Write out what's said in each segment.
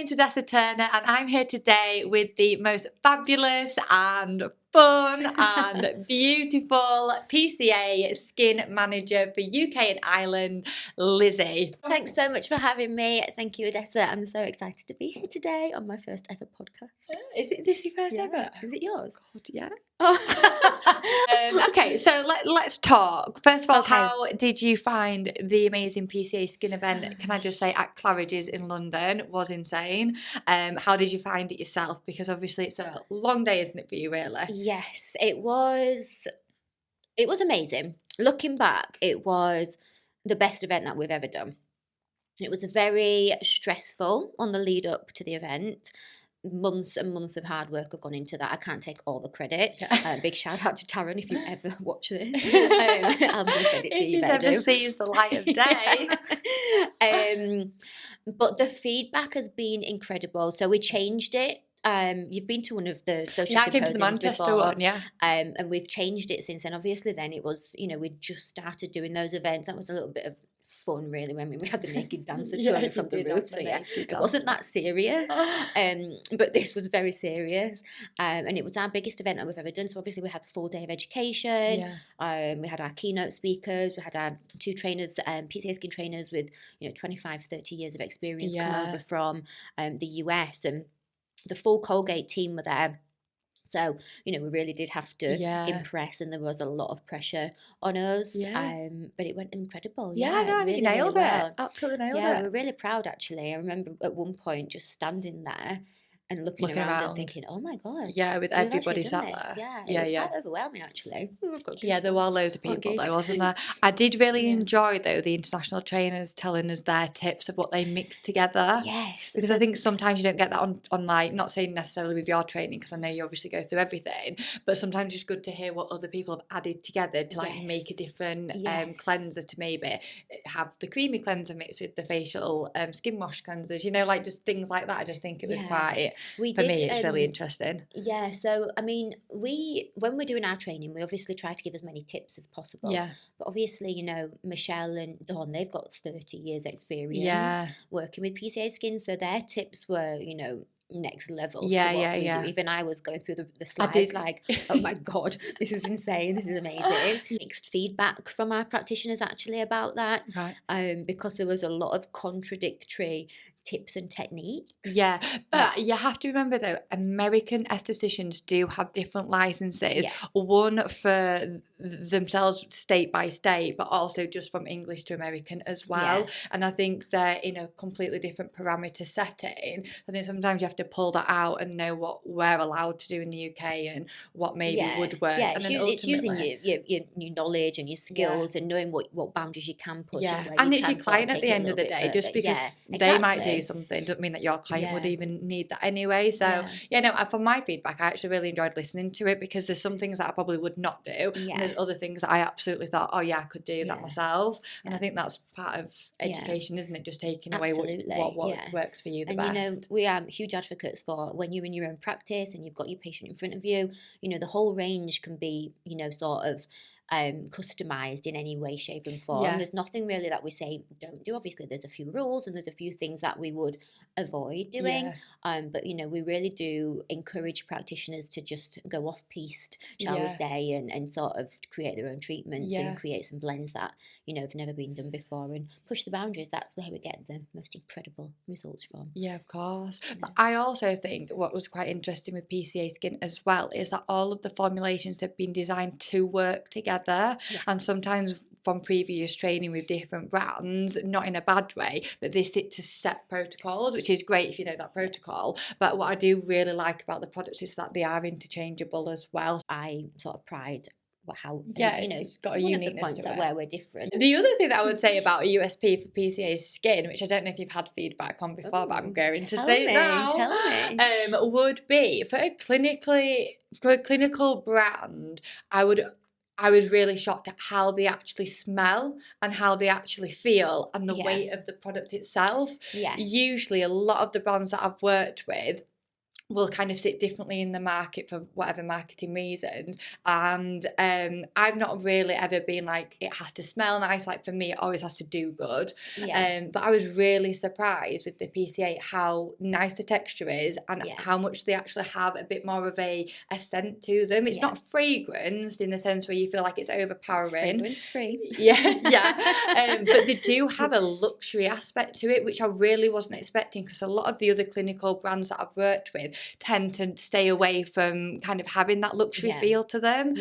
name's Odessa Turner, and I'm here today with the most fabulous and fun and beautiful PCA skin manager for UK and Ireland, Lizzie. Thanks so much for having me. Thank you, Odessa. I'm so excited to be here today on my first ever podcast. Is this your first ever? Is it yours? God, yeah. Okay, so let's talk. First of all, how did you find the amazing PCA skin event? Can I just say at Claridge's in London was insane. How did you find it yourself? Because obviously it's a long day, isn't it, for you, really? Yes, it was amazing. Looking back, it was the best event that we've ever done. It was very stressful on the lead up to the event. Months and months of hard work have gone into that. I can't take all the credit. Big shout out to Taryn if you ever watch this. I'll just send it to you. If he ever sees the light of day. But the feedback has been incredible. So we changed it. You've been to one of the social symposiums I came to the Manchester before, one, and we've changed it since then. Obviously, then it was, we'd just started doing those events. That was a little bit of fun, really, when we had the naked dancer twirling from the roof. So it wasn't that serious, but this was very serious, and it was our biggest event that we've ever done. So obviously we had the full day of education. We had our keynote speakers, we had our 2 trainers, PCA skin trainers with 25, 30 years of experience come over from the US, and the full Colgate team were there. So, we really did have to impress, and there was a lot of pressure on us. But it went incredible. I think you nailed it. Absolutely nailed it. Yeah, we're really proud, actually. I remember at one point just standing there and looking around and thinking, oh my God. Yeah, with everybody sat there. It was quite overwhelming, actually. There were loads of people though, wasn't there? I did really enjoy, though, the international trainers telling us their tips of what they mix together. Yes. Because I think sometimes you don't get that on like, not saying necessarily with your training, because I know you obviously go through everything, but sometimes it's good to hear what other people have added together to like make a different cleanser, to maybe have the creamy cleanser mixed with the facial skin wash cleansers, like just things like that. I just think it was quite... For me, it's really interesting. Yeah, so I mean, when we're doing our training, we obviously try to give as many tips as possible. Yeah. But obviously, Michelle and Dawn, they've got 30 years experience working with PCA skin, so their tips were, next level to what we do. Even I was going through the slides like, oh my God, this is insane, this is amazing. Mixed feedback from our practitioners actually about that, because there was a lot of contradictory tips and techniques. But you have to remember though, American estheticians do have different licenses, one for themselves state by state, but also just from English to American as well. And I think they're in a completely different parameter setting. I think sometimes you have to pull that out and know what we're allowed to do in the UK and what maybe would work. And then it's using your knowledge and your skills and knowing what boundaries you can push. And it's your client at the end of the day, just because they might do something doesn't mean that your client would even need that anyway. So from my feedback, I actually really enjoyed listening to it, because there's some things that I probably would not do, and there's other things that I absolutely thought, I could do that myself. And I think that's part of education, isn't it? Just taking away what works for you the best. We are huge advocates for when you're in your own practice and you've got your patient in front of you, the whole range can be sort of customized in any way, shape and form. There's nothing really that we say don't do. Obviously there's a few rules and there's a few things that we would avoid doing, but we really do encourage practitioners to just go off piste, shall we say, and sort of create their own treatments and create some blends that have never been done before and push the boundaries. That's where we get the most incredible results from. Of course. But I also think what was quite interesting with PCA skin as well is that all of the formulations have been designed to work together. And sometimes from previous training with different brands, not in a bad way, but they sit to set protocols, which is great if you know that protocol. But what I do really like about the products is that they are interchangeable as well. I sort of pride how it's got a uniqueness to it. Where we're different. The other thing that I would say about a USP for PCA skin, which I don't know if you've had feedback on before, but I'm going to say now. Tell me. Would be for a clinical brand, I was really shocked at how they actually smell and how they actually feel and the weight of the product itself. Usually a lot of the brands that I've worked with will kind of sit differently in the market for whatever marketing reasons. And I've not really ever been like, it has to smell nice. Like for me, it always has to do good. But I was really surprised with the PCA how nice the texture is, and how much they actually have a bit more of a scent to them. It's not fragranced in the sense where you feel like it's overpowering. It's fragrance free. But they do have a luxury aspect to it, which I really wasn't expecting, because a lot of the other clinical brands that I've worked with tend to stay away from kind of having that luxury feel to them.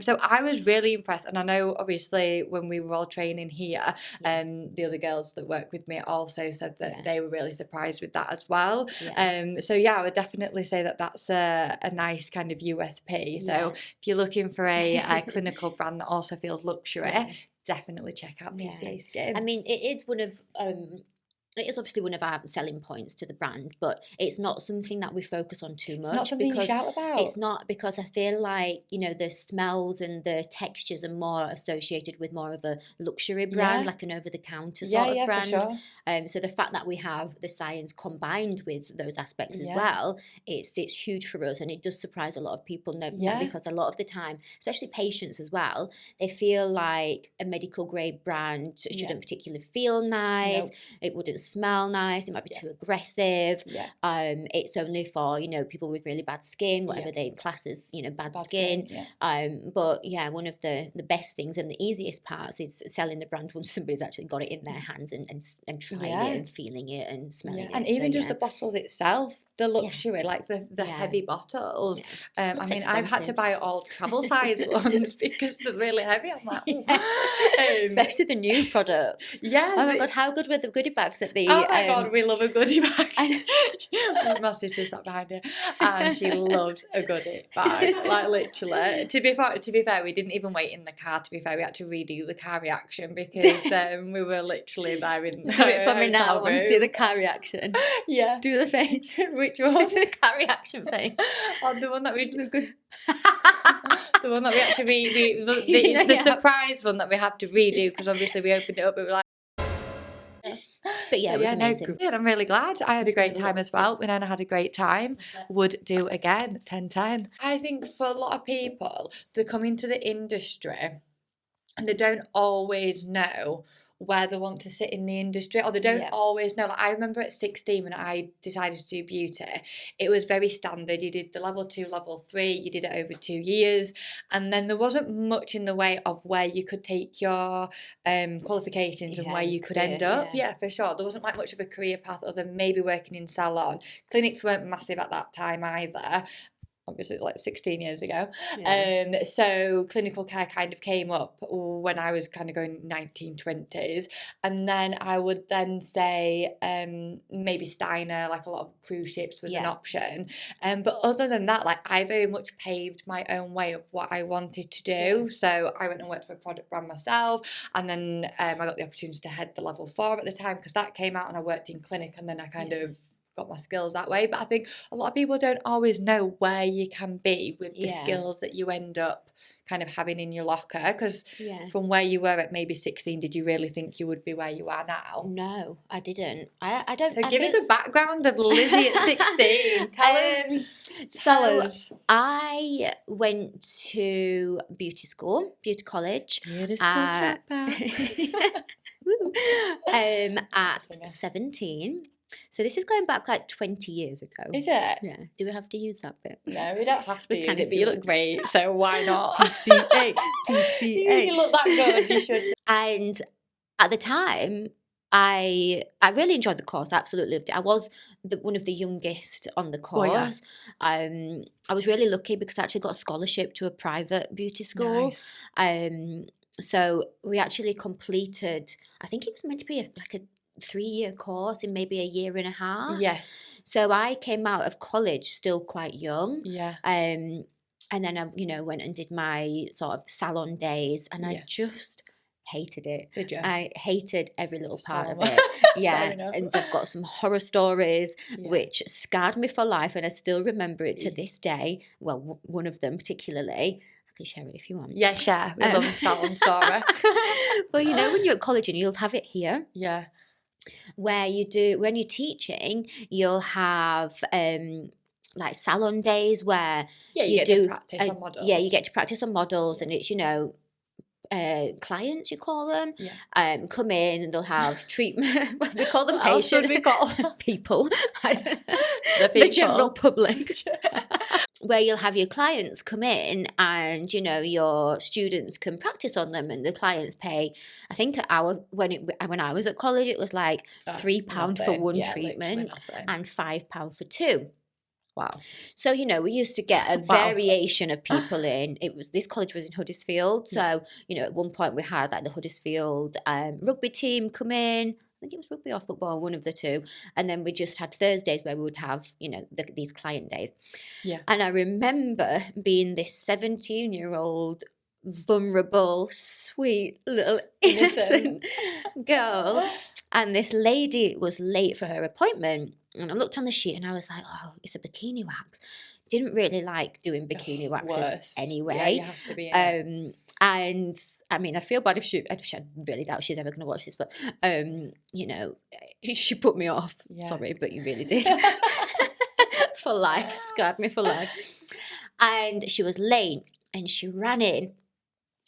So I was really impressed, and I know obviously when we were all training here, the other girls that work with me also said that they were really surprised with that as well. So I would definitely say that that's a nice kind of USP. So if you're looking for a clinical brand that also feels luxury, definitely check out PCA Skin. I mean, it is one of it is obviously one of our selling points to the brand, but it's not something that we focus on too much. It's not something you shout about. It's not, because I feel like, you know, the smells and the textures are more associated with more of a luxury brand, like an over-the-counter sort of brand. For sure. So the fact that we have the science combined with those aspects as well, it's huge for us, and it does surprise a lot of people. Because a lot of the time, especially patients as well, they feel like a medical grade brand shouldn't particularly feel nice. It wouldn't smell nice, it might be too aggressive. It's only for, you know, people with really bad skin, whatever they class as, you know, bad skin. But one of the best things and the easiest parts is selling the brand once somebody's actually got it in their hands and trying it and feeling it and smelling it. And even just the bottles itself, the luxury, like the heavy bottles. I mean, expensive. I've had to buy all travel size ones because they're really heavy. I'm like, especially the new products. Oh my god, how good were the goodie bags at the? Oh my god, we love a goodie bag. My sister sat behind her, and she loves a goodie bag. Like literally. To be fair, we didn't even wait in the car. To be fair, we had to redo the car reaction because we were literally there in. Do it for me now. I want to see the car reaction. Do the face. Which one? The car reaction face. Oh, the one that we did. The one that we had to redo. The surprise one that we have to redo because obviously we opened it up and we were like. But it was amazing. Good. I'm really glad. I had a great time as well. Winona had a great time. Would do again. 10/10. I think for a lot of people, they come into the industry and they don't always know where they want to sit in the industry, or they don't always know. Like I remember at 16 when I decided to do beauty, it was very standard. You did the level 2, level 3, you did it over 2 years, and then there wasn't much in the way of where you could take your qualifications and where you could end up. For sure. There wasn't like much of a career path other than maybe working in salon. Clinics weren't massive at that time either. Obviously like 16 years ago. So clinical care kind of came up when I was kind of going 1920s, and then I would then say maybe Steiner, like a lot of cruise ships was an option, but other than that, like I very much paved my own way of what I wanted to do. So I went and worked for a product brand myself, and then I got the opportunity to head the level 4 at the time because that came out, and I worked in clinic, and then I kind of got my skills that way. But I think a lot of people don't always know where you can be with the skills that you end up kind of having in your locker, because from where you were at maybe 16, did you really think you would be where you are now? No, I didn't. I don't. So give us a background of Lizzie at 16. Tell us. I went to beauty college. Beauty school at 17. So this is going back like 20 years ago. Is it? Yeah. Do we have to use that bit? No, we don't have to use it, but you look great, so why not? PCA. You look that good, you should. And at the time, I really enjoyed the course. I absolutely loved it. I was one of the youngest on the course. I was really lucky because I actually got a scholarship to a private beauty school. Nice. So we actually completed, I think it was meant to be like a 3-year course in maybe a year and a half. Yes. So I came out of college still quite young. Yeah. And then I, went and did my sort of salon days, and I just hated it. Did you? I hated every little part of it. And I've got some horror stories which scarred me for life, and I still remember it to this day. Well, one of them particularly. I can share it if you want. Yeah, share. We love salon story. Well, when you're at college, and you'll have it here. Yeah. Where you do, when you're teaching, you'll have like salon days where you do practice on models. Yeah, you get to practice on models, and it's, you know, clients, you call them, come in and they'll have treatment. We call them patients. What else would we call people? I don't know. The people. The general public. Where you'll have your clients come in and, you know, your students can practice on them, and the clients pay, I think when I was at college, it was like £3 for one treatment and £5 for two. Wow. So, you know, we used to get a variation of people in. This college was in Huddersfield. So, you know, at one point we had like the Huddersfield rugby team come in. I think it was rugby or football, one of the two. And then we just had Thursdays where we would have, you know, these client days. Yeah. And I remember being this 17-year-old vulnerable, sweet, little innocent girl. And this lady was late for her appointment. And I looked on the sheet and I was like, oh, it's a bikini wax. Didn't really like doing bikini waxes anyway. Yeah, you have to be in and I mean, I feel bad if I really doubt she's ever going to watch this, but, you know, she put me off. Yeah. Sorry, but you really did. For life, scarred me for life. And she was late and she ran in.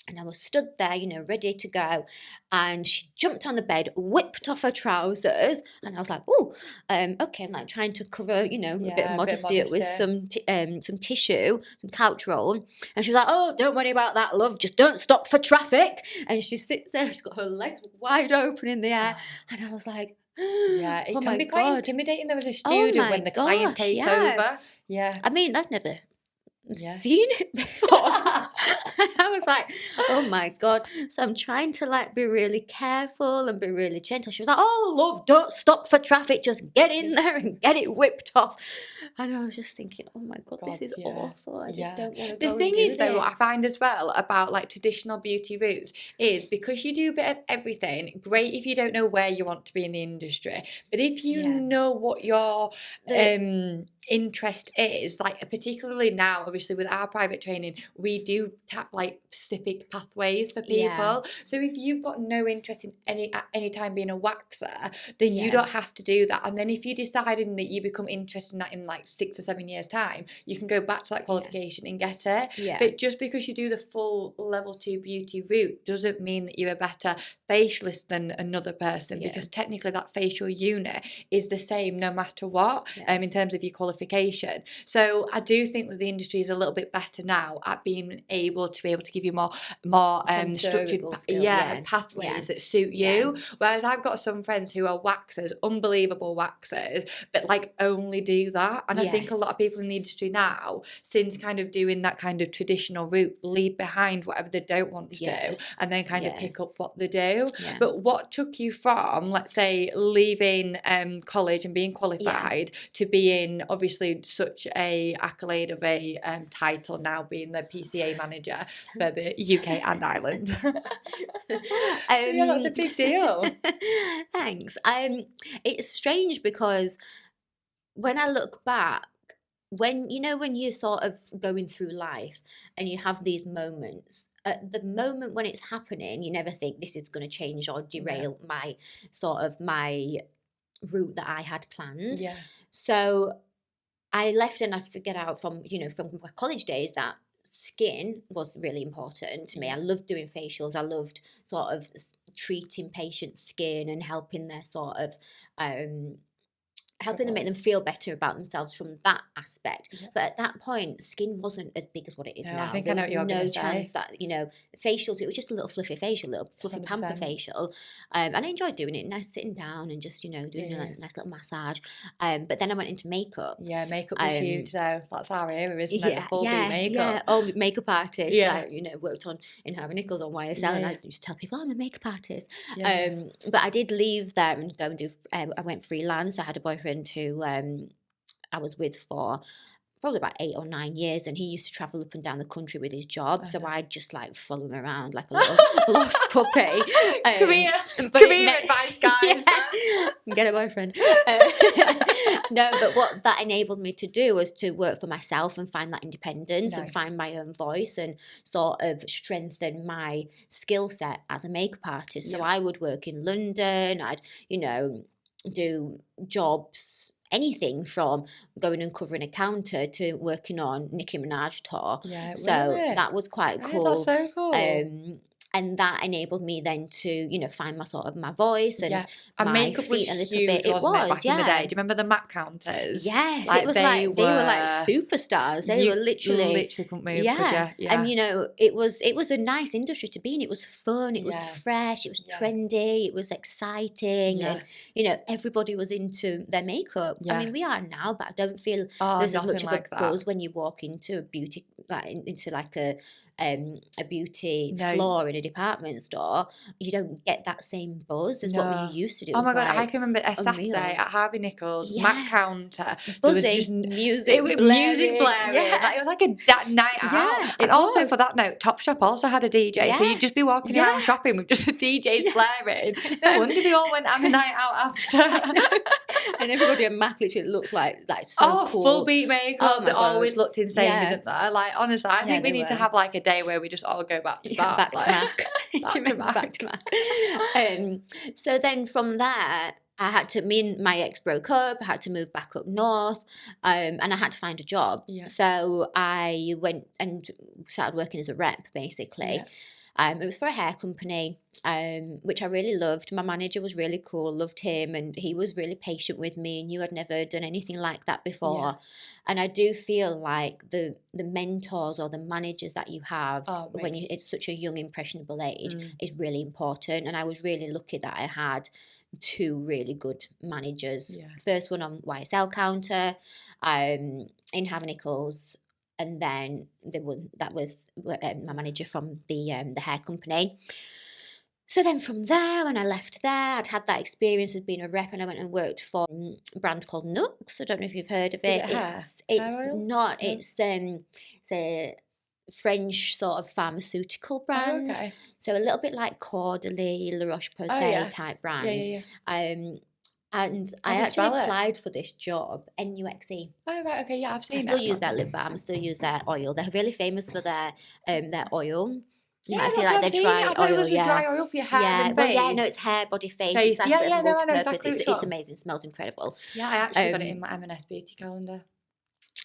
And I was stood there, you know, ready to go. And she jumped on the bed, whipped off her trousers. And I was like, oh, okay. I'm like trying to cover, you know, a bit of modesty with some tissue, some couch roll. And she was like, oh, don't worry about that, love. Just don't stop for traffic. And she sits there, she's got her legs wide open in the air. And I was like, yeah, it can be quite intimidating though as a student when the client takes over. Yeah. I mean, I've never seen it before. I was like, oh my God. So I'm trying to like be really careful and be really gentle. She was like, oh love, don't stop for traffic, just get in there and get it whipped off. And I was just thinking, oh my God, this is awful. I just don't want to go. The thing is though, what I find as well about like traditional beauty routes is because you do a bit of everything, great if you don't know where you want to be in the industry, but if you know what your interest is, like particularly now obviously with our private training we do tap like specific pathways for people, so if you've got no interest in any time being a waxer, then you don't have to do that, and then if you decided that you become interested in that in like 6 or 7 years time, you can go back to that qualification and get it. But just because you do the full level 2 beauty route doesn't mean that you're a better facialist than another person, because technically that facial unit is the same no matter what, in terms of your qualification. So I do think that the industry is a little bit better now at being able to give you more structured pathways that suit you. Whereas I've got some friends who are waxers, unbelievable waxers, but like only do that. And I think a lot of people in the industry now, since kind of doing that kind of traditional route, leave behind whatever they don't want to do and then kind of pick up what they do. But what took you from, let's say, leaving college and being qualified to being obviously such a accolade of a title, now being the PCA manager for the UK and Ireland? That's a big deal. Thanks. It's strange because when I look back, when you're sort of going through life and you have these moments, at the moment when it's happening, you never think this is going to change or derail my route that I had planned. So I left and I figured out from my college days that skin was really important to me. I loved doing facials. I loved sort of treating patients' skin and helping their sort of helping them make them feel better about themselves from that aspect. But at that point, skin wasn't as big as what it is now. I think there I know what you're no chance that, facials, it was just a little fluffy facial, little fluffy 100%. Pamper facial. And I enjoyed doing it, nice sitting down and just, doing a nice little massage. But then I went into makeup. Yeah, makeup was huge though. That's our era, isn't it? The full boot makeup. Yeah, oh, makeup artist. I, worked in Harvey Nichols on YSL and I used to tell people, I'm a makeup artist. But I did leave there and go and do, I went freelance. I had a boyfriend who I was with for probably about 8 or 9 years, and he used to travel up and down the country with his job, so I'd just like follow him around like a little lost puppy. Career advice, guys. Get a boyfriend. No, but what that enabled me to do was to work for myself and find that independence and find my own voice and sort of strengthen my skill set as a makeup artist. So I would work in London, I'd do jobs anything from going and covering a counter to working on Nicki Minaj tour. Yeah, So that was quite Right, cool. that's so cool. And that enabled me then to, you know, find my sort of my voice and And my makeup was feet a little huge, bit. It wasn't it, was, back in the day? Do you remember the MAC counters? Yes, Like, it was like they were like superstars. They you were literally couldn't move, could you? Yeah. And you know, it was a nice industry to be in. It was fun. It was fresh. It was trendy. It was exciting, and you know, everybody was into their makeup. I mean, we are now, but I don't feel there's as much of a buzz when you walk into a beauty, like into like a beauty floor in a department store. You don't get that same buzz as what we used to do. Oh my God, I can remember a Saturday at Harvey Nichols, MAC counter. Buzzing, music blaring. Like, it was like a night out. And also, for that note, Topshop also had a DJ. So you'd just be walking around shopping with just a DJ blaring. No wonder they all went on a night out after. And everybody at MAC literally looked like so cool. Full beat makeup. They always looked insane, didn't they? Like, honestly, I think we need to have like a day where we just all go back to that. Back to MAC. So then from there, I had to, me and my ex broke up, I had to move back up north, and I had to find a job. So I went and started working as a rep, basically. It was for a hair company, which I really loved. My manager was really cool, loved him, and he was really patient with me, knew I'd never done anything like that before. And I do feel like the mentors or the managers that you have when it's such a young, impressionable age is really important. And I was really lucky that I had 2 really good managers. First one on YSL counter, in Harvey Nichols. And then that was my manager from the hair company. So then from there, when I left there, I'd had that experience of being a rep, and I went and worked for a brand called NUXE. I don't know if you've heard of it. It's a French sort of pharmaceutical brand. So a little bit like Caudalie, La Roche-Posay type brand. And I actually applied for this job, NUXE. Oh, right, okay, yeah, I've seen it. I still use their lip balm, I still use their oil. They're really famous for their oil. You might see like their dry oil. I thought it was a dry oil for your hair and face. Well, no, it's hair, body, face. It's like I know exactly. It's amazing, it smells incredible. Yeah, I actually got it in my M&S beauty calendar.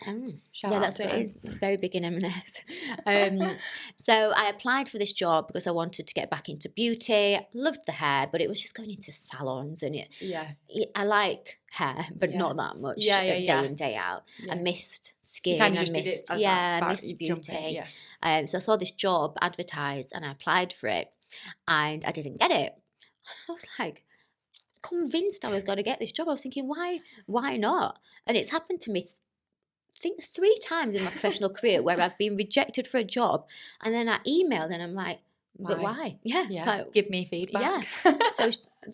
That's what it is. Very big in M&S. So I applied for this job because I wanted to get back into beauty. Loved the hair, but it was just going into salons, and I like hair, but not that much day in, day out. I missed skin. I missed beauty. So I saw this job advertised and I applied for it, and I didn't get it. I was like, convinced I was going to get this job. I was thinking, why not? And it's happened to me I think 3 times in my professional career where I've been rejected for a job, and then I emailed and I'm like, but why? Like, give me feedback. So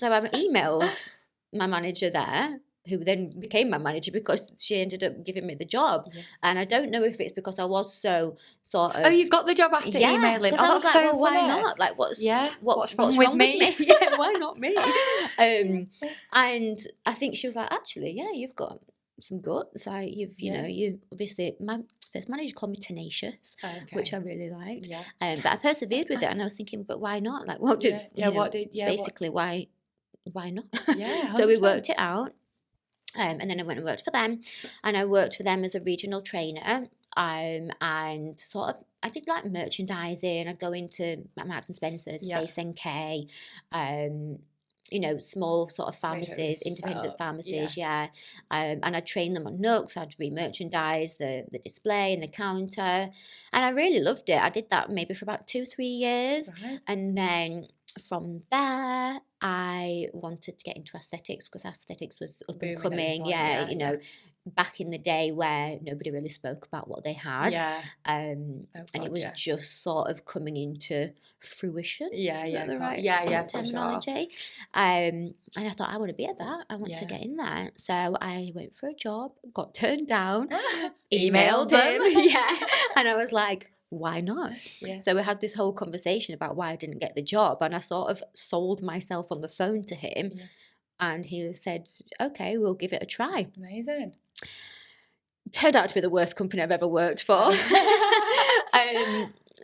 I emailed my manager there, who then became my manager because she ended up giving me the job. And I don't know if it's because I was so sort of... Oh, you've got the job after emailing. Because I was like, well, why not? Like, what's wrong with me? Why not me? And I think she was like, actually, you've got some guts. Like, you obviously, my first manager called me tenacious, which I really liked. But I persevered with it, and I was thinking, but why not? Like, why not? So we worked it out. And then I went and worked for them, and I worked for them as a regional trainer. And sort of, I did like merchandising. I'd go into Marks and Spencer's, Space NK, small sort of pharmacies, independent pharmacies, and I'd train them on NUXE. I'd re-merchandise the display and the counter, and I really loved it. I did that maybe for about 2-3 years, and then from there I wanted to get into aesthetics because aesthetics was up and coming. Back in the day where nobody really spoke about what they had, and it was just sort of coming into fruition. Terminology. And I thought, I want to be at that. I want to get in there. So I went for a job, got turned down, emailed him, and I was like, why not? So we had this whole conversation about why I didn't get the job, and I sort of sold myself on the phone to him, and he said, okay, we'll give it a try. Amazing. Turned out to be the worst company I've ever worked for.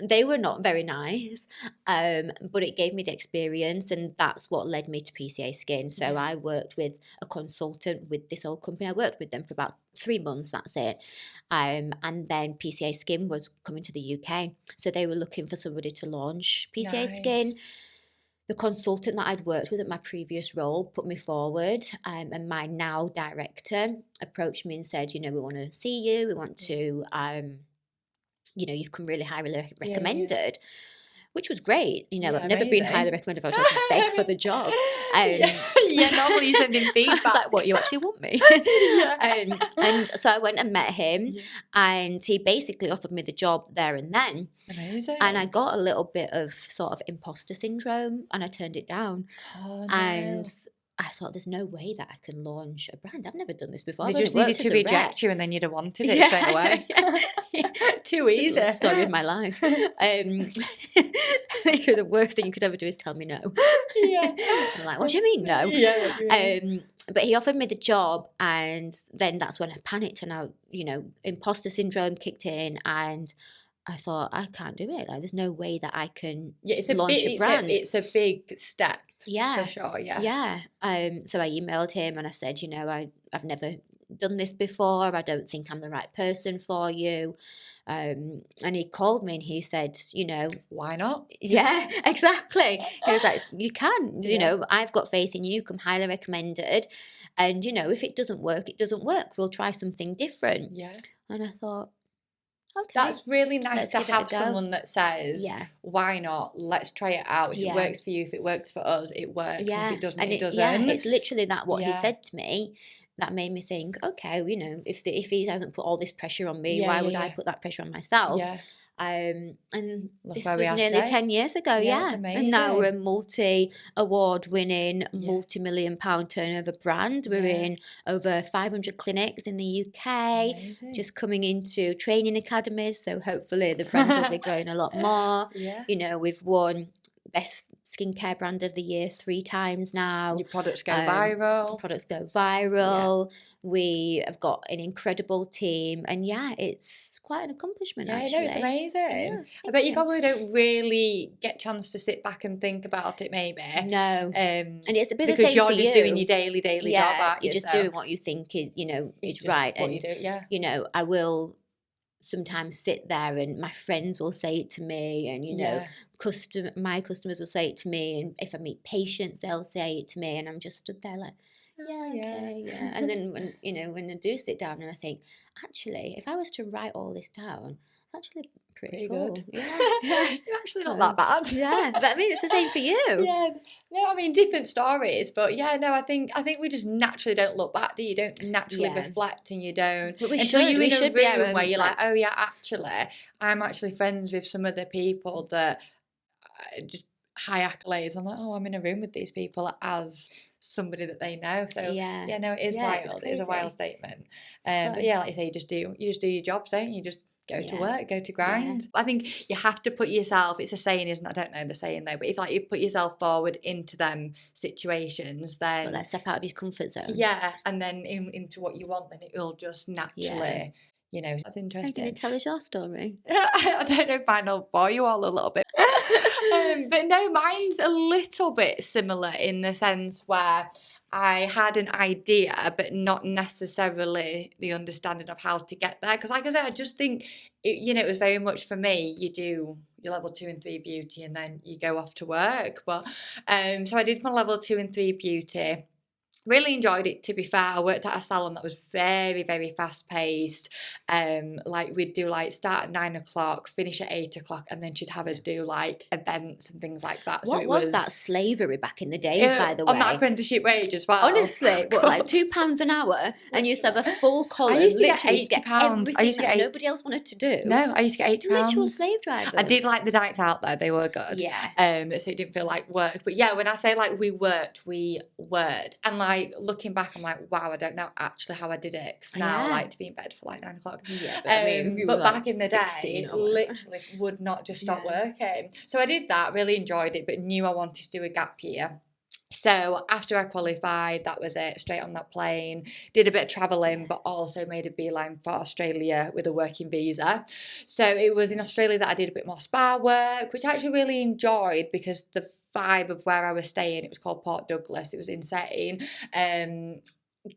they were not very nice, but it gave me the experience, and that's what led me to PCA Skin. So I worked with a consultant with this old company. I worked with them for about 3 months, that's it. And then PCA Skin was coming to the UK. So they were looking for somebody to launch PCA Skin. The consultant that I'd worked with at my previous role put me forward, and my now director approached me and said, we want to see you. We want to, you've come really highly recommended, which was great. I've never been highly recommended. I've had to beg for the job. Normally you send in feedback. It's like, what, you actually want me? And so I went and met him, and he basically offered me the job there and then. Amazing. And I got a little bit of sort of imposter syndrome, and I turned it down. Oh, no. And I thought, there's no way that I can launch a brand. I've never done this before. They just needed to reject you, and then you'd have wanted it straight away. Too easy. It's the story of my life. The worst thing you could ever do is tell me no. I'm like, what do you mean no? What do you mean? But he offered me the job, and then that's when I panicked, and imposter syndrome kicked in, and I thought, I can't do it. Like, there's no way that I can launch a brand. It's a big step. Yeah. For sure, yeah. Yeah. So I emailed him and I said, I've never done this before. I don't think I'm the right person for you. And he called me and he said, why not? Yeah, exactly. He was like, you can, I've got faith in you. Come highly recommended. And, if it doesn't work, it doesn't work. We'll try something different. Yeah. And I thought, okay. That's really nice to have someone that says, why not? Let's try it out. If it works for you, if it works for us, it works. Yeah. And if it doesn't, and it doesn't. Yeah, it's literally what he said to me that made me think, okay, if he hasn't put all this pressure on me, why would I put that pressure on myself? Yeah. And this was nearly 10 years ago, and now we're a multi-award winning, multi-million-pound turnover brand. We're in over 500 clinics in the UK, just coming into training academies, so hopefully the brand will be growing a lot more. We've won Best Skincare Brand of the Year 3 times now. Your products go viral. We have got an incredible team, and it's quite an accomplishment. Actually, it's amazing. I bet you probably don't really get a chance to sit back and think about it. Maybe no, and it's a bit the because same you're for just doing your daily job. You're just doing what you think is is right, what and you do. I will sometimes sit there and my friends will say it to me, and my customers will say it to me, and if I meet patients they'll say it to me, and I'm just stood there like and then when I do sit down and I think, actually, if I was to write all this down, it's actually pretty cool. Good. You're actually not that bad. But I mean, it's the same for you. No, I mean, different stories, but I think we just naturally don't look back. You don't naturally reflect, and you don't. But until you're in a room where you're like, oh yeah, actually, I'm actually friends with some of the people that just high accolades. I'm like, oh, I'm in a room with these people as somebody that they know. So it is wild. It is a wild statement. But like you say, you just do your jobs, don't you? You just go to work, go to grind. I think you have to put yourself, it's a saying, isn't it? I don't know the saying though, but if you put yourself forward into them situations, then step out of your comfort zone. And then into what you want, then it will just naturally that's interesting. Can you tell us your story? I don't know if mine will bore you all a little bit. But no, mine's a little bit similar in the sense where I had an idea, but not necessarily the understanding of how to get there. Because like I said, I just think, it was very much for me, you do your level 2 and 3 beauty and then you go off to work. But so I did my level 2 and 3 beauty. Really enjoyed it, to be fair. I worked at a salon that was very, very fast paced. We'd do start at 9 o'clock, finish at 8 o'clock, and then she'd have us do events and things like that. What was that slavery back in the days, by the way? On that apprenticeship wage as well. Honestly, £2 an hour, and you used to have a full collar. I used to get £80. I used to get nobody else wanted to do. No, I used to get £80. Literal slave driver. I did like the nights out though; they were good. So it didn't feel like work. But when I say we worked, and looking back, I'm like, wow, I don't know actually how I did it. Because now I like to be in bed for 9 o'clock. But back in the day, literally would not just stop working. So I did that, really enjoyed it, but knew I wanted to do a gap year. So after I qualified, that was it, straight on that plane, did a bit of travelling, but also made a beeline for Australia with a working visa. So it was in Australia that I did a bit more spa work, which I actually really enjoyed because the vibe of where I was staying, it was called Port Douglas, it was insane,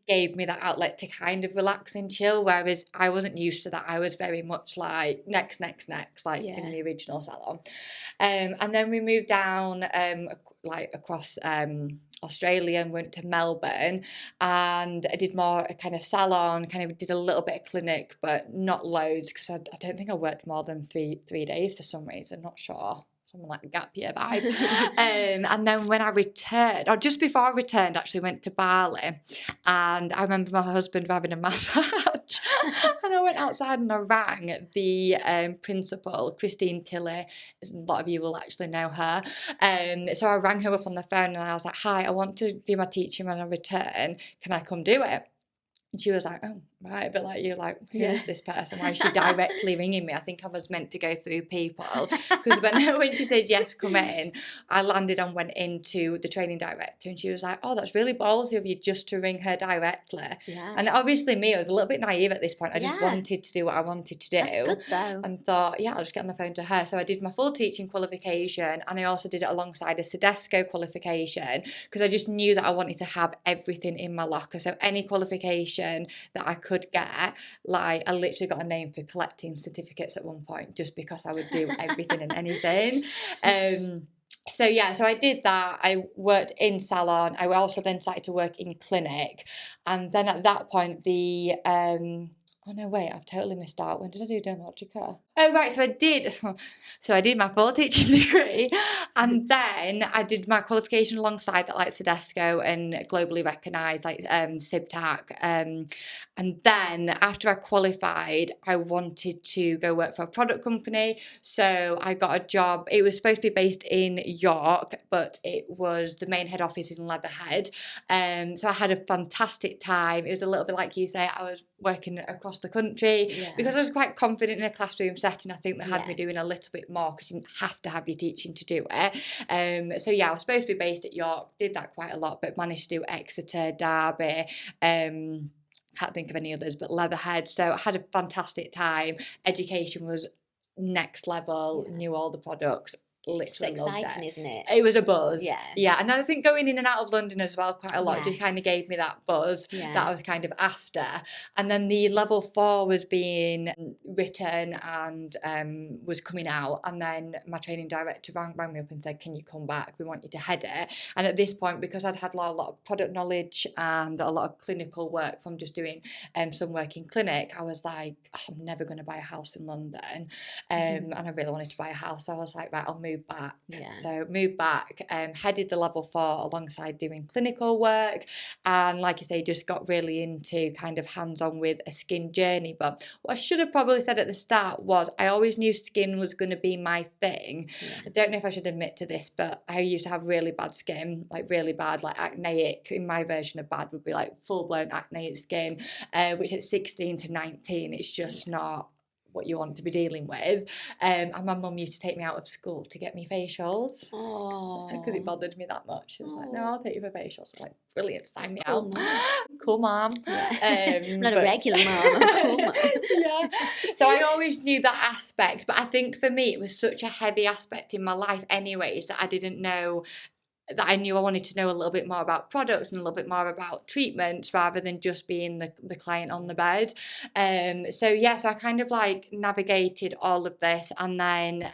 gave me that outlet to kind of relax and chill, whereas I wasn't used to that. I was very much like next, like in the original Salon. And then we moved down like across Australia and went to Melbourne, and I did more a kind of salon, kind of did a little bit of clinic, but not loads because I don't think I worked more than three days for some reason, not sure. Something like a gap year vibe. And then when I returned, or just before I returned, actually went to Bali, and I remember my husband having a massage, and I went outside and I rang the principal, Christine Tilley. A lot of you will actually know her. So I rang her up on the phone and I was like, "Hi, I want to do my teaching when I return. Can I come do it?" And she was like, "Oh, right," but like, you're like, "Who is this person? Why is she directly ringing me?" I think I was meant to go through people, because when she said yes, come in, I landed and went into the training director, and she was like, "Oh, that's really ballsy of you just to ring her directly." And obviously me, I was a little bit naive at this point. I just wanted to do what I wanted to do. That's good though. And thought, yeah, I'll just get on the phone to her. So I did my full teaching qualification, and I also did it alongside a Sedesco qualification, because I just knew that I wanted to have everything in my locker. So any qualification that I could get, like I literally got a name for collecting certificates at one point, just because I would do everything and anything. So I did that. I worked in Salon. I also then started to work in clinic, and then at that point oh no, wait, I've totally missed out. When did I do Dermalogica? Oh right, so I did my full teaching degree, and then I did my qualification alongside that, like Sedesco and globally recognised, like BABTAC. And then after I qualified, I wanted to go work for a product company. So I got a job. It was supposed to be based in York, but it was the main head office in Leatherhead. So I had a fantastic time. It was a little bit like you say, I was working across the country because I was quite confident in a classroom setting. I think they had me doing a little bit more because you didn't have to have your teaching to do it. So I was supposed to be based at York, did that quite a lot, but managed to do Exeter, Derby, can't think of any others, but Leatherhead. So I had a fantastic time. Education was next level, knew all the products. Literally it's exciting, isn't it? It was a buzz. Yeah. And I think going in and out of London as well quite a lot just kind of gave me that buzz that I was kind of after. And then the level 4 was being written and was coming out, and then my training director rang me up and said, "Can you come back? We want you to head it." And at this point, because I'd had a lot of product knowledge and a lot of clinical work from just doing some work in clinic, I was like, I'm never going to buy a house in London. And I really wanted to buy a house. So I was like, right, I'll move back. So moved back, headed the level 4 alongside doing clinical work, and like I say, just got really into kind of hands-on with a skin journey. But what I should have probably said at the start was I always knew skin was going to be my thing. I don't know if I should admit to this, but I used to have really bad skin, like really bad, like acneic. In my version of bad would be like full-blown acneic skin, which at 16 to 19 it's just not what you want to be dealing with. And my mum used to take me out of school to get me facials because it bothered me that much. She was like, "No, I'll take you for facials." I was like, "Brilliant, sign me out." Cool mom. I'm not a regular mom, I'm a cool mom. So I always knew that aspect, but I think for me it was such a heavy aspect in my life anyways that I didn't know, that I knew I wanted to know a little bit more about products and a little bit more about treatments rather than just being the client on the bed. So I kind of like navigated all of this, and then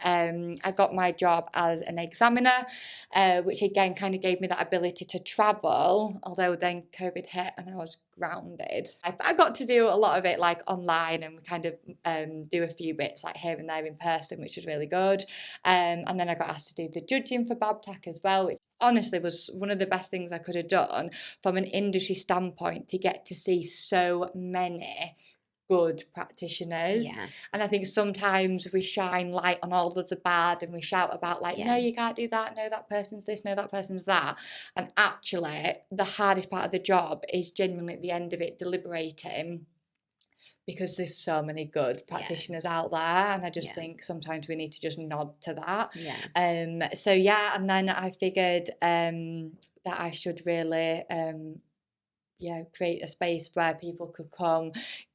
I got my job as an examiner, which again kind of gave me that ability to travel, although then COVID hit and I was grounded. I got to do a lot of it like online, and we kind of do a few bits like here and there in person, which was really good. And then I got asked to do the judging for BABTAC as well, which honestly was one of the best things I could have done from an industry standpoint, to get to see so many good practitioners. And I think sometimes we shine light on all of the bad, and we shout about like, no, you can't do that, no, that person's this, no, that person's that. And actually the hardest part of the job is genuinely at the end of it deliberating because there's so many good practitioners out there, and I just think sometimes we need to just nod to that. So and then I figured that I should really create a space where people could come,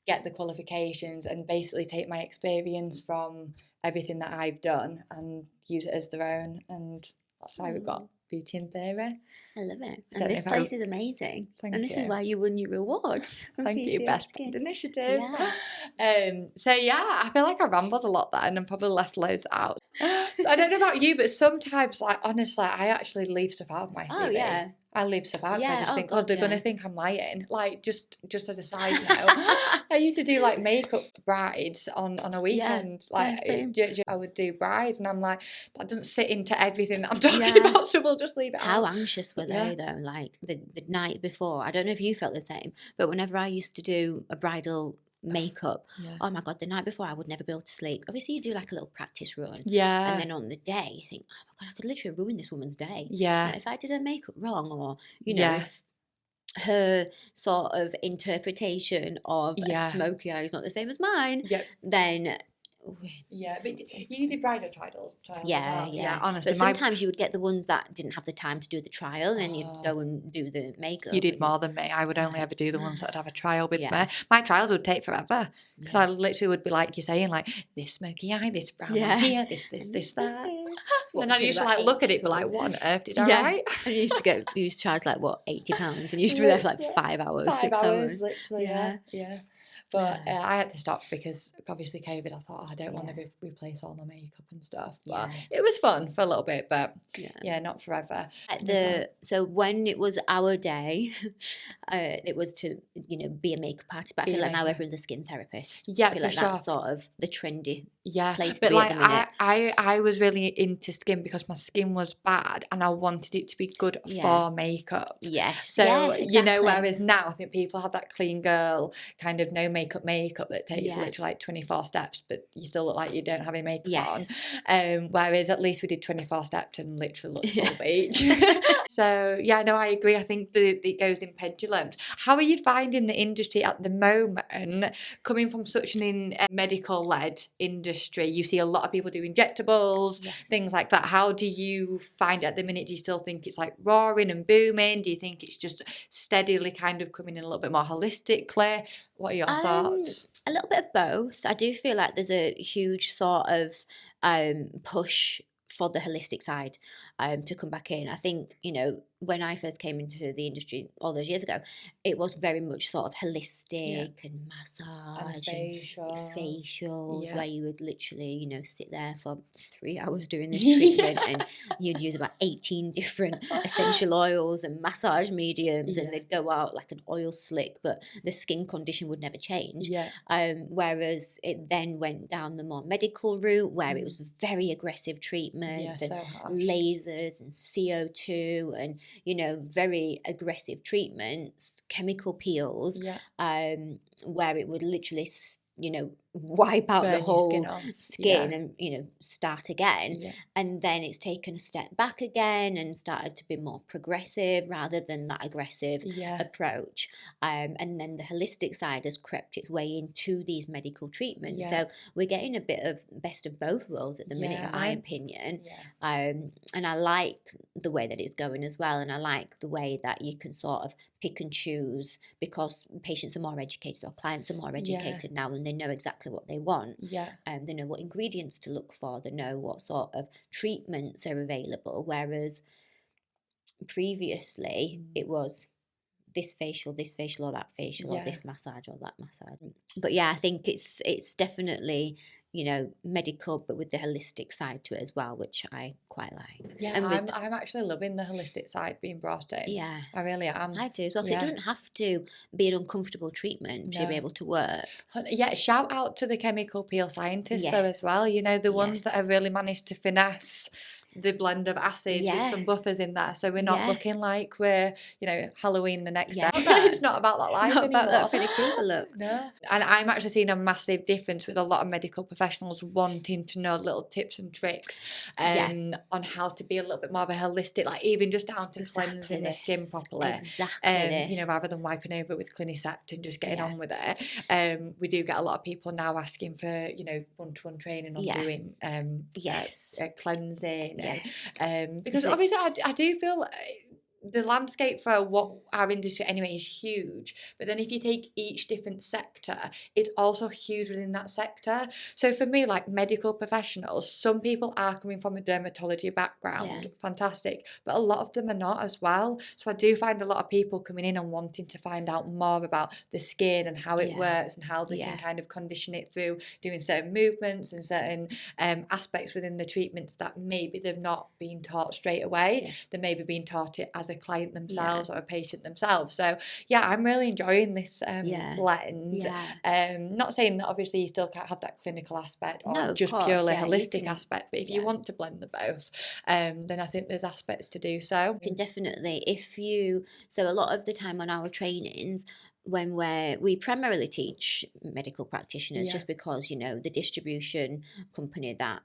get the qualifications, and basically take my experience from everything that I've done and use it as their own. And that's why we've got Beauty and Theory. I love it. And this place is amazing. And this is why you won your reward from Thank PCA you, Best Skin. Initiative. So I feel like I rambled a lot there and probably left loads out. So I don't know about you, but sometimes, like, honestly, I actually leave stuff out of my CV. Oh, yeah. I leave stuff out because I just think, God, they're going to think I'm lying. Like, just as a side note, I used to do, like, makeup brides on a weekend. Like, I would do brides, and I'm like, that doesn't sit into everything that I'm talking about, so we'll just leave it out. How anxious were they, though? Like, the night before, I don't know if you felt the same, but whenever I used to do a bridal makeup, oh my God, the night before I would never be able to sleep. Obviously you do like a little practice run, and then on the day you think, oh my God, I could literally ruin this woman's day. Like, if I did her makeup wrong, or if her sort of interpretation of a smoky eye is not the same as mine, then but you did bridal trials honestly, but sometimes you would get the ones that didn't have the time to do the trial, and then you'd go and do the makeup. You did more than me. I would only ever do the ones that would have a trial with me. My trials would take forever, because I literally would be like you're saying, like, this smoky eye, this brown one here, this that. And I used to like look at it, but like, what on earth did I write? And you used to charge like what, £80, and you used to be there for like 5 hours, 6 hours. Literally, But I had to stop because obviously COVID. I thought, I don't want to replace all my makeup and stuff. But it was fun for a little bit, but not forever. So when it was our day, it was to be a makeup artist. But I feel like now everyone's a skin therapist. Yeah, I feel like that's sort of the trendy place but to be like at the minute. I was really into skin because my skin was bad and I wanted it to be good for makeup. So exactly. Whereas now I think people have that clean girl kind of no makeup that takes literally like 24 steps, but you still look like you don't have any makeup on. Whereas at least we did 24 steps and literally looked full beach. So I agree. I think it goes in pendulums. How are you finding the industry at the moment? Coming from such an medical-led industry, you see a lot of people do injectables, things like that. How do you find it at the minute? Do you still think it's like roaring and booming? Do you think it's just steadily kind of coming in a little bit more holistically? What are your thoughts? A little bit of both. I do feel like there's a huge sort of push for the holistic side to come back in. I think, when I first came into the industry all those years ago, it was very much sort of holistic and massage and facials, where you would literally, sit there for 3 hours doing this treatment, and you'd use about 18 different essential oils and massage mediums, and they'd go out like an oil slick, but the skin condition would never change. Whereas it then went down the more medical route, where it was very aggressive treatments and lasers and CO2 and very aggressive treatments, chemical peels, where it would literally wipe out the whole skin and start again. And then it's taken a step back again and started to be more progressive rather than that aggressive approach. And then the holistic side has crept its way into these medical treatments. So we're getting a bit of best of both worlds at the minute, in my opinion. And I like the way that it's going as well, and I like the way that you can sort of pick and choose, because patients are more educated, or clients are more educated now, and they know exactly what they want. They know what ingredients to look for, they know what sort of treatments are available, whereas previously it was this facial or that facial, or this massage or that massage. But I think it's definitely medical, but with the holistic side to it as well, which I quite like. And I'm actually loving the holistic side being brought in. I really am. I do as well, because it doesn't have to be an uncomfortable treatment to be able to work. Shout out to the chemical peel scientists though as well, the ones that have really managed to finesse the blend of acid with some buffers in there, so we're not looking like we're Halloween the next day. It's not about that life anymore. About that Freddy Krueger look. No. And I'm actually seeing a massive difference with a lot of medical professionals wanting to know little tips and tricks on how to be a little bit more of a holistic, like even just down to cleansing the skin properly. You know, rather than wiping over with Clinicept and just getting on with it. We do get a lot of people now asking for, you know, one-to-one training on doing cleansing. Because obviously I do feel the landscape for what our industry anyway is huge, but then if you take each different sector, it's also huge within that sector. So for me, like medical professionals, some people are coming from a dermatology background, fantastic, but a lot of them are not as well. So I do find a lot of people coming in and wanting to find out more about the skin and how it works and how they can kind of condition it through doing certain movements and certain aspects within the treatments that maybe they've not been taught straight away. They may be being taught it as a client themselves or a patient themselves. So I'm really enjoying this blend. Not saying that obviously you still can't have that clinical aspect or just purely holistic aspect, but if you want to blend the both, then I think there's aspects to do so. You can definitely, so a lot of the time on our trainings, when we primarily teach medical practitioners, just because, you know, the distribution company that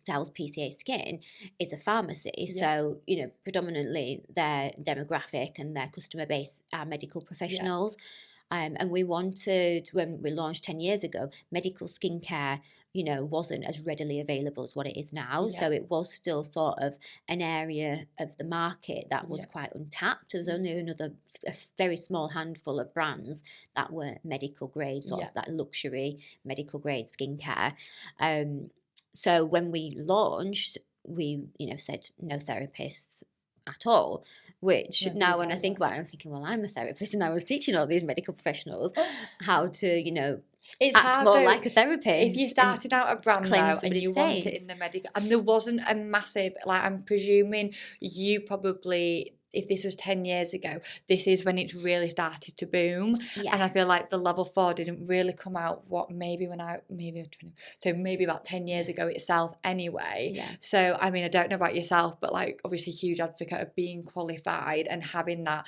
sells PCA Skin is a pharmacy. So, you know, predominantly their demographic and their customer base are medical professionals. And we wanted, when we launched 10 years ago, medical skincare, you know, wasn't as readily available as what it is now. So it was still sort of an area of the market that was quite untapped. There was only a very small handful of brands that were medical grade, sort of that luxury medical grade skincare. So when we launched, we, you know, said no therapists at all, which now when I think about it, I'm thinking, well, I'm a therapist and I was teaching all these medical professionals how to, you know, it's act hard more though, like a therapist. If you started out a brand though and you want it in the medical, and there wasn't a massive, like I'm presuming you probably, if this was 10 years ago, this is when it really started to boom. And I feel like the level 4 didn't really come out maybe about 10 years ago itself anyway. So I mean, I don't know about yourself, but like obviously huge advocate of being qualified and having that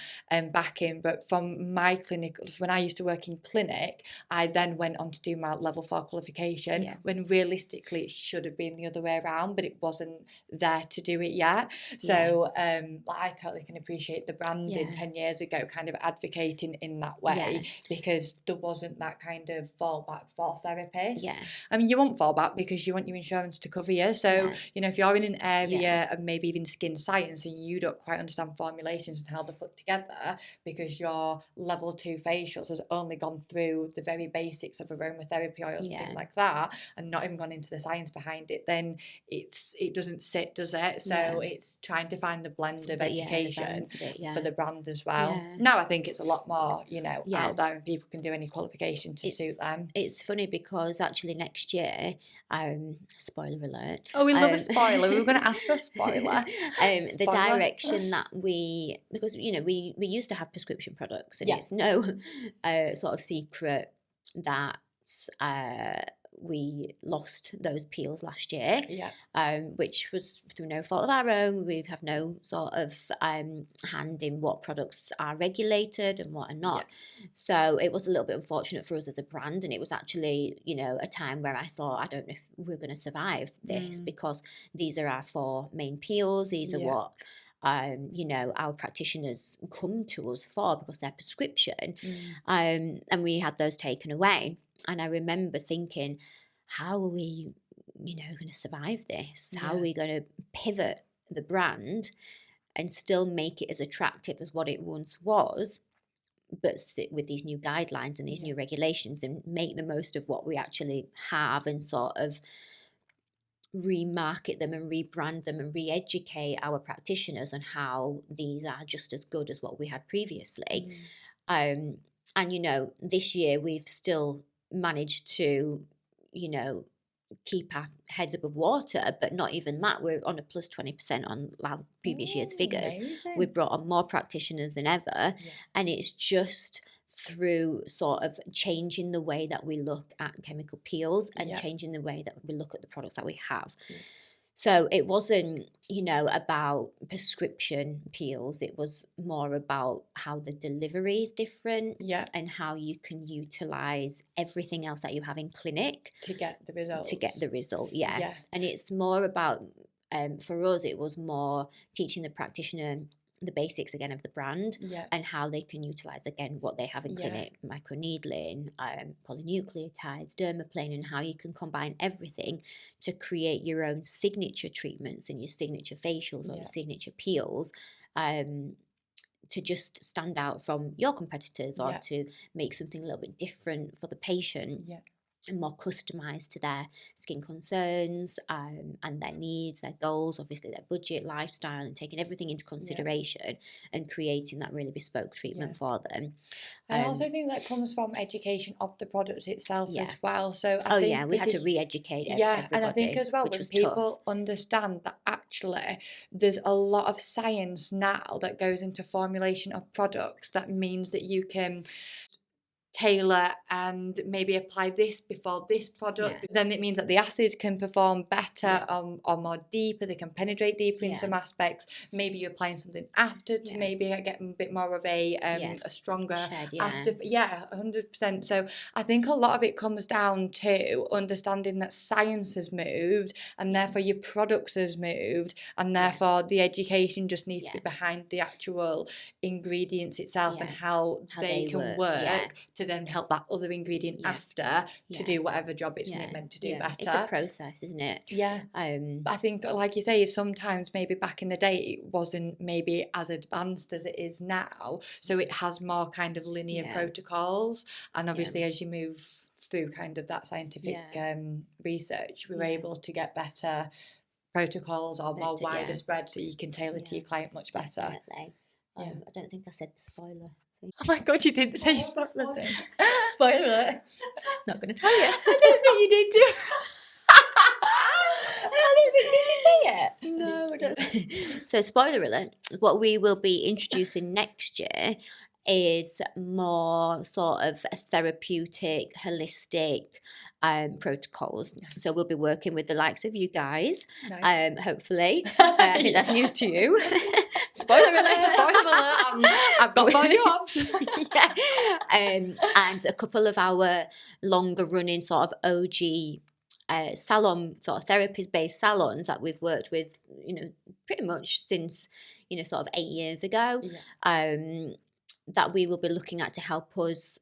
backing. But from my clinic, when I used to work in clinic, I then went on to do my level 4 qualification when realistically it should have been the other way around, but it wasn't there to do it yet. So like I totally can appreciate the branding 10 years ago kind of advocating in that way, because there wasn't that kind of fallback for therapists. I mean, you want fallback because you want your insurance to cover you. So you know, if you're in an area of maybe even skin science and you don't quite understand formulations and how they're put together because your level 2 facials has only gone through the very basics of aromatherapy oils and things like that and not even gone into the science behind it, then it doesn't sit, does it? So it's trying to find the blend of education for the brand as well. Now I think it's a lot more, you know, out there and people can do any qualification to suit them. It's funny because actually next year, spoiler alert. Oh, we love a spoiler. We were going to ask for a spoiler. The direction that because, you know, we used to have prescription products and it's no sort of secret that we lost those peels last year, which was through no fault of our own. We have no sort of hand in what products are regulated and what are not. So it was a little bit unfortunate for us as a brand, and it was actually, you know, a time where I thought, I don't know if we're going to survive this because these are our 4 main peels. These are what you know, our practitioners come to us for because they're prescription, and we had those taken away. And I remember thinking, how are we, you know, going to survive this? How are we going to pivot the brand and still make it as attractive as what it once was, but sit with these new guidelines and these new regulations and make the most of what we actually have and sort of remarket them and rebrand them and re-educate our practitioners on how these are just as good as what we had previously. And, you know, this year we've still managed to, you know, keep our heads above water, but not even that. We're on a plus 20% on our previous year's figures. Amazing. We've brought on more practitioners than ever, and it's just through sort of changing the way that we look at chemical peels and changing the way that we look at the products that we have. So it wasn't, about prescription peels. It was more about how the delivery is different, and how you can utilize everything else that you have in clinic to get the result. Yeah. And it's more about, for us, it was more teaching the practitioner the basics again of the brand, and how they can utilize again what they have in clinic, microneedling, polynucleotides, dermaplane, and how you can combine everything to create your own signature treatments and your signature facials or your signature peels, to just stand out from your competitors, or to make something a little bit different for the patient. And more customized to their skin concerns, and their needs, their goals, obviously their budget, lifestyle, and taking everything into consideration, and creating that really bespoke treatment for them. I also think that comes from education of the product itself as well. So I think we had to re-educate everybody, and I think as well, when people understand that actually there's a lot of science now that goes into formulation of products, that means that you can tailor and maybe apply this before this product, then it means that the acids can perform better, or more deeper. They can penetrate deeper in some aspects. Maybe you're applying something after to maybe get a bit more of a stronger after. 100%. So I think a lot of it comes down to understanding that science has moved, and therefore your products has moved, and therefore the education just needs to be behind the actual ingredients itself, and how they can work to then help that other ingredient after to do whatever job it's meant to do better. It's a process, isn't it? I think, like you say, sometimes maybe back in the day it wasn't maybe as advanced as it is now, so it has more kind of linear protocols, and obviously as you move through kind of that scientific research, we were able to get better protocols, or more wider spread, so you can tailor to your client much better. Definitely. I don't think I said the spoiler. Oh my god, you didn't say spoiler. Spoiler. Not going to tell you. I don't think you did do. I don't think, did you say it? No, I don't. So spoiler alert, what we will be introducing next year is more sort of a therapeutic, holistic protocols. So we'll be working with the likes of you guys, hopefully. I think that's news to you. Spoiler alert, I've got more jobs. And a couple of our longer running sort of OG salon, sort of therapist-based salons that we've worked with, pretty much since, sort of 8 years ago, that we will be looking at to help us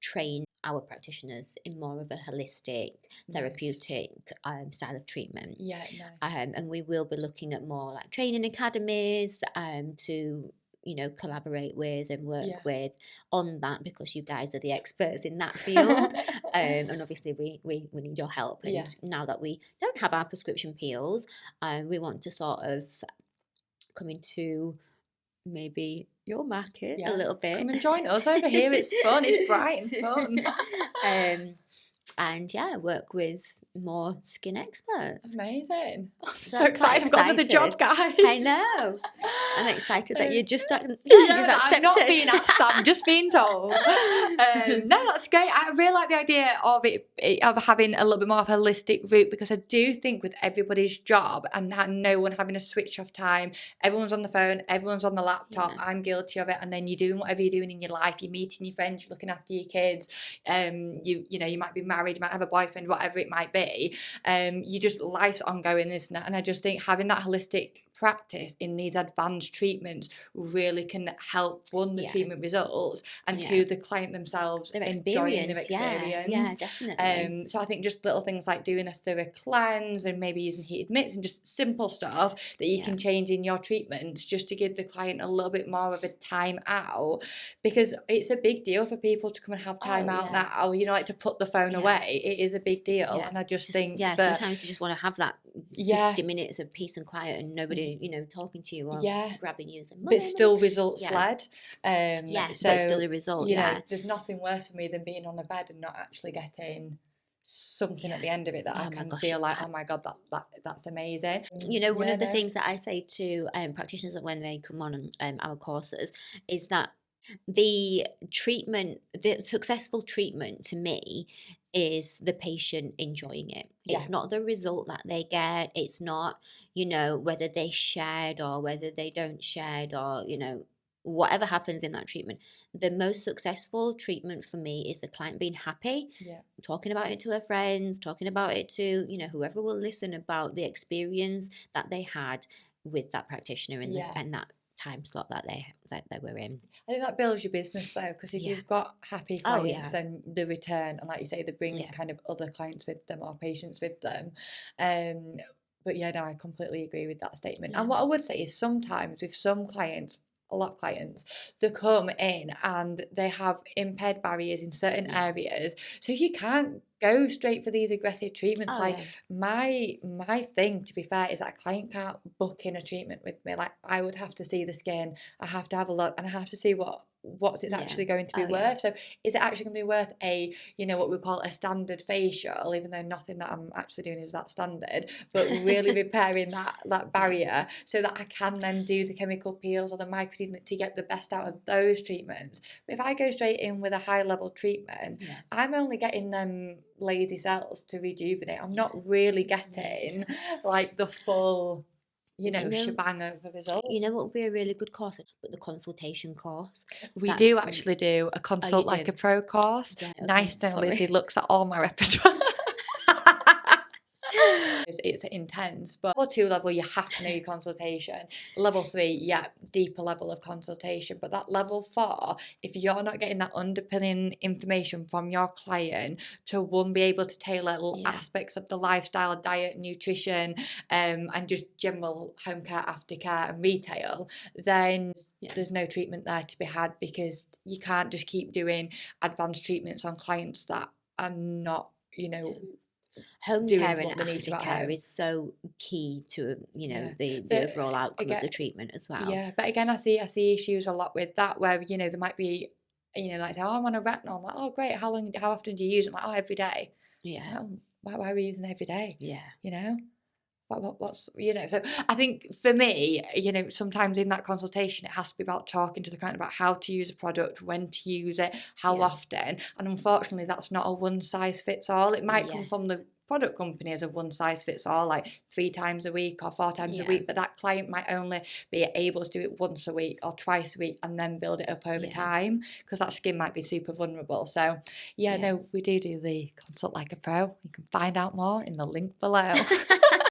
train our practitioners in more of a holistic, therapeutic style of treatment. And we will be looking at more like training academies to collaborate with and work with on that, because you guys are the experts in that field. And obviously we need your help. And now that we don't have our prescription peels, we want to sort of come into maybe your market a little bit. Come and join us over here. It's fun. It's bright and fun. And work with more skin experts. Amazing. I'm so excited. I've got another job, guys. I know. I'm excited that you're just you've accepted. I'm not being asked, I'm just being told. No, that's great. I really like the idea of of having a little bit more of a holistic route, because I do think with everybody's job and no one having a switch off time, everyone's on the phone, everyone's on the laptop. I'm guilty of it. And then you're doing whatever you're doing in your life. You're meeting your friends, you're looking after your kids. You might be married, you might have a boyfriend, whatever it might be. You just, life's ongoing, isn't it? And I just think having that holistic practice in these advanced treatments really can help, one, the treatment results, and two, the client themselves enjoying their experience. Definitely. So I think just little things like doing a thorough cleanse and maybe using heated mitts and just simple stuff that you can change in your treatments, just to give the client a little bit more of a time out, because it's a big deal for people to come and have time out now, like to put the phone away. It is a big deal. And I just think sometimes you just want to have that 50 minutes of peace and quiet and nobody talking to you or grabbing you, but still results led. So but still a result. There's nothing worse for me than being on a bed and not actually getting something at the end of it that I can feel like, oh my god, that's amazing. One of the things that I say to practitioners when they come on our courses is that the successful treatment to me is the patient enjoying it. Yeah. It's not the result that they get. It's not, whether they shared or whether they don't shared or, whatever happens in that treatment. The most successful treatment for me is the client being happy, Yeah. talking about it to her friends, talking about it to, whoever will listen about the experience that they had with that practitioner and, Yeah. and that time slot that they were in. I think that builds your business though, because if Yeah. you've got happy Oh, clients, yeah. then the return, and like you say, they bring Yeah. kind of other clients with them or patients with them. But yeah, no, I completely agree with that statement. Yeah. And what I would say is sometimes with some clients, a lot of clients, they come in and they have impaired barriers in certain Yeah. areas, so you can't go straight for these aggressive treatments. Oh, Like yeah. my thing, to be fair, is that a client can't book in a treatment with me. Like I would have to see the skin, I have to have a look, and I have to see what's it's Yeah. actually going to be Oh, yeah. worth. So is it actually going to be worth a, what we call a standard facial, even though nothing that I'm actually doing is that standard, but really repairing that barrier so that I can then do the chemical peels or the microneedling to get the best out of those treatments. But if I go straight in with a high level treatment, Yeah. I'm only getting them lazy cells to rejuvenate. I'm not really getting like the full, shebang of the result. You know what would be a really good course? But the consultation course. We That's do actually do a Oh, you Consult Like do? a Pro course. Right, okay, Nice to know Lizzie sorry. looks at all my repertoire. It's intense, but level 2 level, you have to know your consultation. Level 3, yeah, deeper level of consultation. But that level 4, if you're not getting that underpinning information from your client to one, be able to tailor little Yeah. aspects of the lifestyle, diet, nutrition, and just general home care, aftercare, and retail, then Yeah. there's no treatment there to be had, because you can't just keep doing advanced treatments on clients that are not, Home doing care and what they need to at aftercare home. is so key to, Yeah. the But overall outcome of the again, treatment as well. yeah, but again, I see issues a lot with that, where there might be, like say, oh, I'm on a retinol. I'm like, oh great, how often do you use it? I'm like, oh, every day. Yeah. Well, why are we using it every day? Yeah. What's so I think for me, sometimes in that consultation it has to be about talking to the client about how to use a product, when to use it, how Yeah. often, and unfortunately that's not a one size fits all. It might come from the Yes. product company as a one size fits all, like 3 times a week or 4 times a Yeah. week, but that client might only be able to do it once a week or twice a week and then build it up over Yeah. time, because that skin might be super vulnerable. So Yeah. no, we do the Consult Like a Pro. You can find out more in the link below.